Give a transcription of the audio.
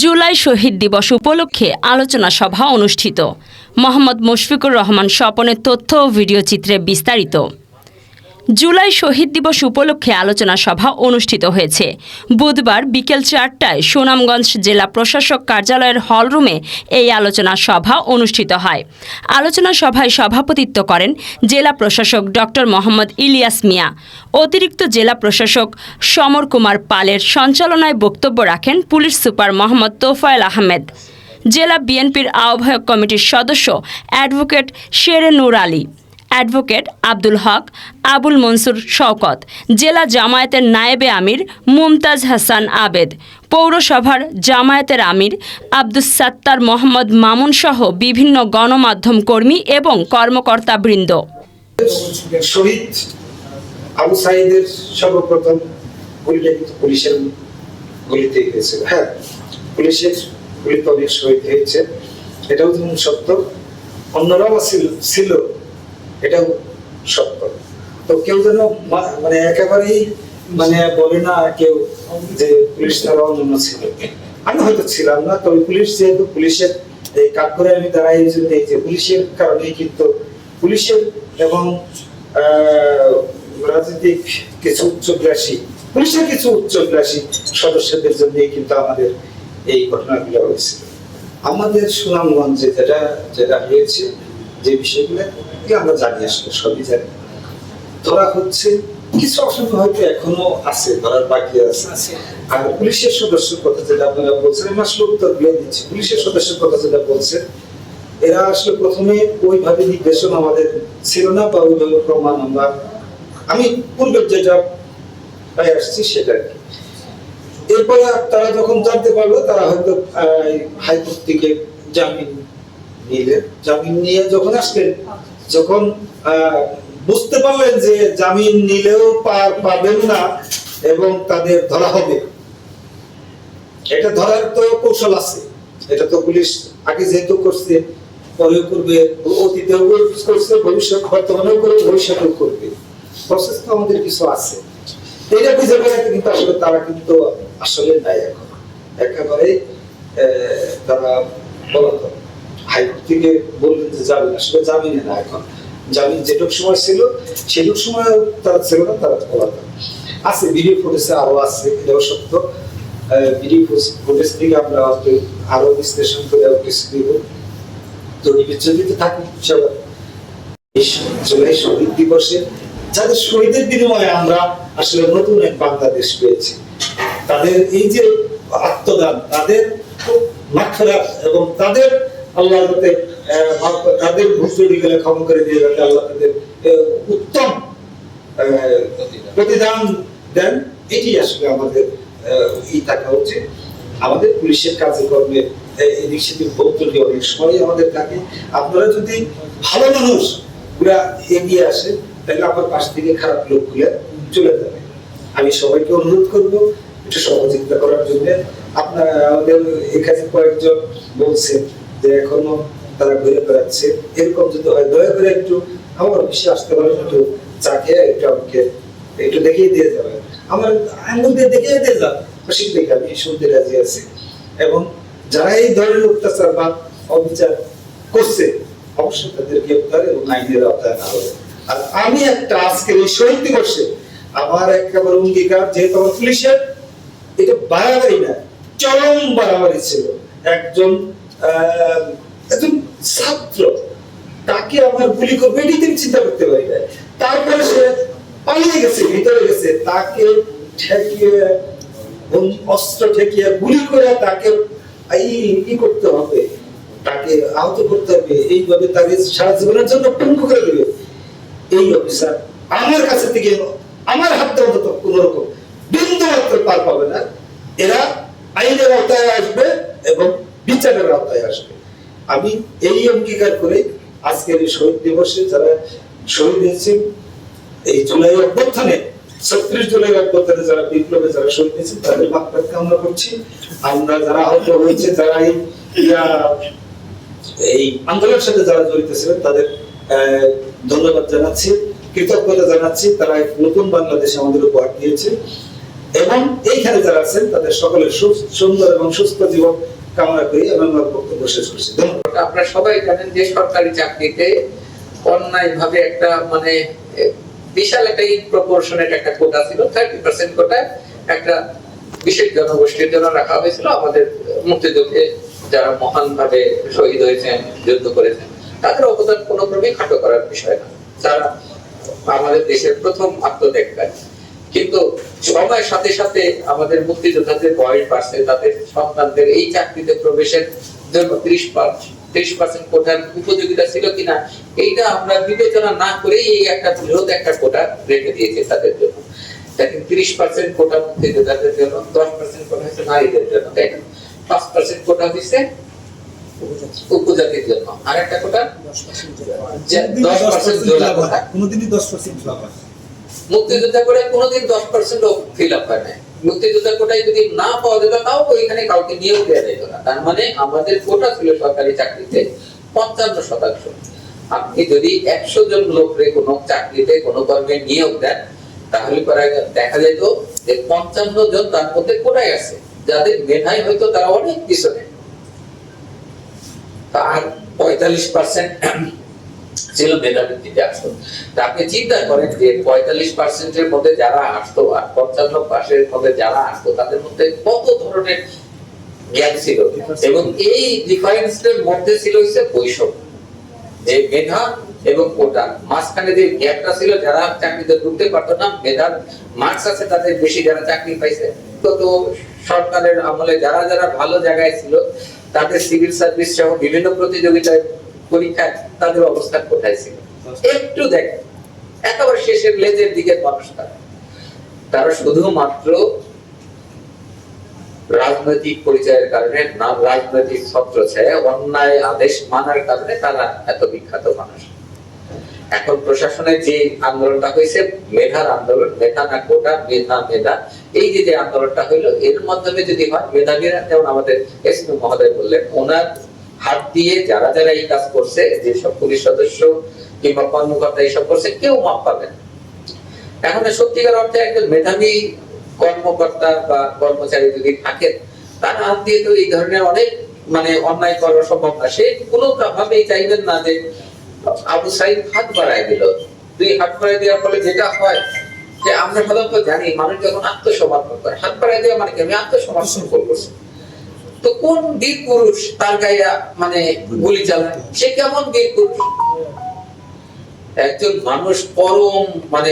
জুলাই শহীদ দিবস উপলক্ষে আলোচনা সভা অনুষ্ঠিত। মোহাম্মদ মুশফিকুর রহমান স্বপনের তথ্য ও ভিডিও চিত্রে বিস্তারিত। জুলাই শহীদ দিবস উপলক্ষে আলোচনা সভা অনুষ্ঠিত হয়েছে। বুধবার বিকেল 4টায় সুনামগঞ্জ জেলা প্রশাসক কার্যালয়ের হলরুমে এই আলোচনা সভা অনুষ্ঠিত হয়। আলোচনা সভায় সভাপতিত্ব করেন জেলা প্রশাসক ডক্টর মোহাম্মদ ইলিয়াস মিয়া। অতিরিক্ত জেলা প্রশাসক সমর কুমার পালের সঞ্চালনায় বক্তব্য রাখেন পুলিশ সুপার মোহাম্মদ তোফায়েল আহমেদ। জেলা বিএনপির আহ্বায়ক কমিটির সদস্য অ্যাডভোকেট শেরে নূর আলী, অ্যাডভোকেট আব্দুল হক, আবুল মনসুর শওকত, জেলা জামায়াতের নায়েবে আমির মুমতাজ হাসান আবেদ, পৌরসভার জামায়াতের আমির আব্দুস সাত্তার মোহাম্মদ মামুন সহ বিভিন্ন গণমাধ্যম কর্মী এবং কর্মকর্তাবৃন্দ। শহীদ আবু সাঈদের সর্বপ্রথম পুলিশের গুলিতে হয়েছিল। হ্যাঁ, পুলিশের গুলিতে অনেক শহীদ হয়েছে, এটাও সত্য। অন্যরাও ছিল, এটাও সত্য। তো কেউ যেন মানে একেবারেই বলে না কেউ যে পুলিশ তারা অন্যান্য ছিল। আমি হয়তো ছিলাম না, তবে পুলিশ যেহেতু পুলিশের এই কাজ করে আমি দাঁড়াই, এই জন্য এই যে পুলিশের কারণেই কিন্তু পুলিশের এবং রাজনৈতিক কিছু উচ্চগ্রাসী পুলিশের কিছু উচ্চগ্রাসী সদস্যদের জন্যই কিন্তু আমাদের এই ঘটনাগুলো হয়েছিল। আমাদের সুনামগঞ্জে যেটা হয়েছে, যে বিষয়গুলো আমরা জানি, আসলে সবই জানি। ধরা হচ্ছে কিছু অসংখ্য হয়তো এখনো আছে, ধরার বাকি আছে। আর পুলিশের সদস্যের কথা যেটা আপনারা বলছেন, আমি আসলে উত্তর দিয়ে দিচ্ছি। পুলিশের সদস্যের কথা যেটা বলছেন, এরা আসলে প্রথমে ওইভাবে নির্দেশন আমাদের ছিল না, বা ওইভাবে প্রমাণ আমি পূর্বের যেটা পাই আসছি সেটা। এরপরে তারা যখন জানতে পারলো, তারা হয়তো হাইকোর্ট থেকে জামিন নিয়ে যখন আসলেন, যখন বুঝতে পারলেন যে জামিন নিলেও পার পাবেন না এবং তাদের ধরা হবে, এটা ধরার তো কৌশল আছে। এটা তো পুলিশ আগে যেহেতু করছে, পরেও করবে, অতীতেও করছে, ভবিষ্যৎ বর্তমানেও করবে, ভবিষ্যতেও করবে। প্রসেস তো আমাদের কিছু আছে। এটা বুঝে বেড়াতে কিন্তু আসলে তারা কিন্তু আসলে নাই এখন। একেবারে তারা বলত হাইকোর্ট থেকে বললেন যে জামিন, আসলে জামিনে না। এখন জামিন যেটুক সময় ছিল সেটুক সময় তারা ছিল না, তারা বলত আছে। ভিডিও ফুটেজে আরো আছে, এটাও সত্য। ভিডিও ফুটেজ থেকে আমরা আরো বিশ্লেষণ করে কিছু দিব। তো নির্বাচিত থাকি সবাই জুলাই শহীদ দিবসে যাদের শহীদের বিনিময়ে আমরা আসলে নতুন এক বাংলাদেশ পেয়েছি। তাদের এই যে আত্মদান, তাদের মাগফিরাত এবং তাদের আল্লাহর কাছে তাদের ভুল গেলে ক্ষমা করে দিয়ে যাতে আল্লাহ তাদের উত্তম প্রতিদান দেন, এটি আসলে আমাদের থাকা উচিত। আমাদের পুলিশের কাজে কর্মে এদিক সেদিক বক্তব্য অনেক সময় আমাদের থাকে। আপনারা যদি ভালো মানুষ পুরা এগিয়ে আসে, তাহলে আমার পাশ থেকে খারাপ লোকগুলো চলে যাবে। আমি সবাইকে অনুরোধ করবো একটু সহযোগিতা করার জন্য। আপনারা আমাদের এখানে কয়েকজন বলছেন যে এখনো তারা ঘুরে বেড়াচ্ছে, এরকম যদি হয় দয়া করে একটু আমার অফিসে আসতে পারেন, একটু চা খেয়ে একটু আমাকে একটু দেখিয়ে দিয়ে যাবেন, আমার আঙ্গুল দিয়ে দেখিয়ে দিয়ে যান, খুশি দেখে আমি শুনতে রাজি আছি। এবং যারা এই ধরনের অত্যাচার বা অবিচার করছে, অবশ্যই তাদের গ্রেপ্তার এবং আইনের আওতায় আনা হবে। আর আমি একটা আজকের এই শহীদ দিবসে আমার একেবারে অঙ্গীকার, যেহেতু আমার পুলিশের এটা বাড়াবাড়ি না, চরম বাড়াবাড়ি ছিল। একজন ছাত্র, তাকে আমার গুলি করবে এটি তুমি চিন্তা করতে পারি না। তারপরে সে পালিয়ে গেছে, ভিতরে গেছে, তাকে ঠেকিয়ে অস্ত্র ঠেকিয়ে গুলি করে তাকে ই করতে হবে, তাকে আহত করতে হবে, এইভাবে তাকে সারা জীবনের জন্য পঙ্গু করে দেবে। এই অফিসার আমার কাছে থেকে আমার হাত দেওয়া তো কোন রকম বিন্দু মাত্র পার পাবে না। এরা আইনের আওতায় আসবে এবং বিচারের আওতায় আসবে। আমি এই অঙ্গীকার করে আজকের এই শহীদ দিবসে যারা শহীদ হয়েছে, এই জুলাই অভ্যুত্থানে 36 জুলাই অভ্যুত্থানে যারা বিপ্লবে যারা শহীদ হয়েছে, তাদের মাগফিরাত কামনা করছি। আমরা যারা আহত হয়েছে, যারা এই আন্দোলনের সাথে যারা জড়িত ছিলেন, তাদের ধন্যবাদ জানাচ্ছি, কৃতজ্ঞতা জানাচ্ছি। তারা নতুন বাংলাদেশ আমাদের উপহার দিয়েছে। এবং এইখানে যারা আছেন তাদের সকলের সুন্দর এবং সুস্থ জীবন কামনা করি এবং আমার বক্তব্য শেষ করছি। ধন্যবাদ। আপনারা সবাই জানেন যে সরকারি চাকরিতে অন্যায় ভাবে একটা মানে বিশাল একটা প্রপোর্শনের একটা কোটা ছিল, 30% কোটা একটা বিশেষ জনগোষ্ঠীর জন্য রাখা হয়েছিল। আমাদের মুক্তিযুদ্ধে যারা মহান ভাবে শহীদ হয়েছেন, যুদ্ধ করেছেন, তাদের অবদান কোনো ক্রমে খাটো করার বিষয় না। তারা আমাদের দেশের প্রথম আত্মত্যাগকারী। কিন্তু সময়ের সাথে সাথে আমাদের মুক্তিযোদ্ধাদের বয়স বাড়ছে, তাদের সন্তানদের এই চাকরিতে প্রবেশের জন্য 30% কোটার উপযোগিতা ছিল কিনা এইটা আমরা বিবেচনা না করে এই একটা বৃহৎ একটা কোটা রেখে দিয়েছে তাদের জন্য। দেখেন 30% কোটা মুক্তিযোদ্ধাদের জন্য, 10% কোটা হচ্ছে নারীদের জন্য, তাই না? 5% কোটা হচ্ছে উপজাতির জন্য, আর একটা কোটা 10% জেলা কোটা। কোনোদিনই 10% ফ্লপ হয়। মুক্তিযোদ্ধা কোটায় কোনোদিন 10% ফিল আপ হয় না। মুক্তিযোদ্ধা কোটায় যদি না পাওয়া যেত তাও ওইখানে কাউকে নিয়োগ দেওয়া যেত না। তার মানে আমাদের কোটা ছিল সরকারি চাকরিতে 55%। আপনি যদি 100 জন লোকরে কোনো চাকরিতে কোনো কর্মে নিয়োগ দেন তাহলে পরে দেখা যেত যে 55 জন তার মধ্যে কোটায় আছে, যাদের মেধাই হয়তো তারা অনেক পিছনে। আর 45% ছিল মেধাবৃত্তিতে আসতো। তা আপনি চিন্তা করেন যে 45% এর মধ্যে যারা আসতো আর 55% মধ্যে যারা আসতো তাদের মধ্যে কত ধরনের গ্যাপ ছিল, এবং এই ডিফারেন্সের মধ্যে ছিল হচ্ছে বৈষম্য, যে মেধা এবং কোটা মাঝখানে যে গ্যাপটা ছিল, যারা চাকরিতে ঢুকতে পারতো না, মেধার মার্কস আছে তাদের বেশি, যারা চাকরি পাইছে। তো সরকারের আমলে যারা যারা ভালো জায়গায় ছিল তাদের সিভিল সার্ভিস সহ বিভিন্ন প্রতিযোগিতায় পরীক্ষায় তাদের অবস্থান কোথায় ছিল একটু দেখেন। একেবারে শেষের লেজের দিকের মানুষ তারা শুধুমাত্র রাজনৈতিক পরিচয়ের কারণে, না রাজনৈতিক ছত্রছায়া, অন্যায় আদেশ মানার কারণে তারা এত বিখ্যাত মানুষ। এখন প্রশাসনের যে আন্দোলনটা হয়েছে মেধার আন্দোলন, মেধা না কোটা, মেধা এই যে আন্দোলনটা হইলো, এর মাধ্যমে যদি হয় মেধাবীরা, যেমন আমাদের এসপি মহোদয় বললেন, ওনার হাত দিয়ে যারা যারা এই কাজ করছে, যেসব পুলিশ সদস্য কিংবা কর্মকর্তা এইসব করছে, কেউ মাপ পাবেন। এখন সত্যিকার অর্থে একজন মেধাবী কর্মকর্তা বা কর্মচারী যদি থাকেন, তার হাত দিয়ে তো এই ধরনের অনেক মানে অন্যায় করা সম্ভব না। সে কোনো ভাবেই চাইবেন না যে আবু সাইদ হাত বাড়ায় দিল। তুই হাত বাড়ায় দেওয়ার ফলে যেটা হয় যে আমরা সাধারণত জানি মানুষ যখন আত্মসমর্পণ করে, হাত বাড়ায় দেওয়া মানে কি আমি আত্মসমর্পণ করছি। তো কোন বীর পুরুষ তার গায়ে মানে গুলি চালায়? সে কেমন বীর পুরুষ? একজন মানুষ পরম মানে